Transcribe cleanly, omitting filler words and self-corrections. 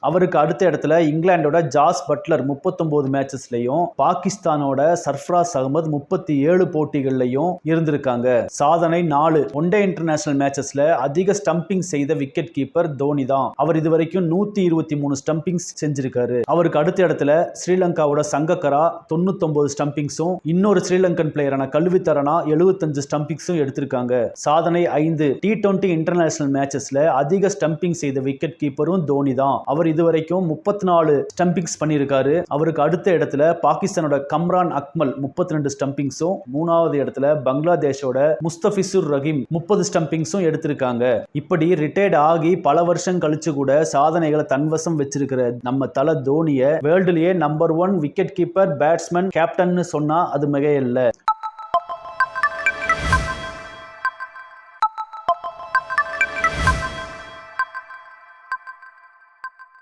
அவருக்கு அடுத்த இடத்துல இங்கிலாந்தோட ஜாஸ் பட்லர் 39 மேட்சஸ்லயும், பாகிஸ்தானோட சர்ஃப்ராஸ் அகமது 37 போட்டிகள்லையும் இருந்திருக்காங்க. சாதனை 4 ஒன்டே இன்டர்நேஷனல் மேட்சஸ்ல அதிக ஸ்டம்பிங் செய்த விக்கெட் கீப்பர் தோனி தான். அவர் இதுவரைக்கும் 123 ஸ்டம்பிங்ஸ் செஞ்சிருக்காரு. அவருக்கு அடுத்த இடத்துல ஸ்ரீலங்காவோட சங்கக்கரா 99 ஸ்டம்பிங்ஸும், இன்னொரு ஸ்ரீலங்கன் பிளேயரான கல்வித்தரனா 75 ஸ்டம்பிங்ஸும் எடுத்திருக்காங்க. சாதனை 5 T20 இன்டர்நேஷனல் மேட்சஸ்ல அதிக ஸ்டம்பிங் செய்த விக்கெட் கீப்பரும் தோனி தான். அவர் இதுவரைக்கும் 34 ஸ்டம்பிங்ஸ் பண்ணியிருக்காரு. அவருக்கு அடுத்த இடத்துல பாகிஸ்தானோட கம்ரான் அக்மல் 32 ஸ்டம்பிங்ஸும், மூணாவது இடத்துல பங்களாதேஷோட முஸ்தபிசுர் ரஹீம் 30 ஸ்டம்பிங்ஸும் எடுத்திருக்காங்க. இப்படி ரிட்டையர்ட் ஆகி பல வருஷம் கழிச்சு கூட சாதனைகளை தன்வசம் வச்சிருக்கிற நம்ம தல தோனிய வேர்ல்டுலயே number 1 wicket keeper, batsman, captain சொன்னா அது மிகையில்ல.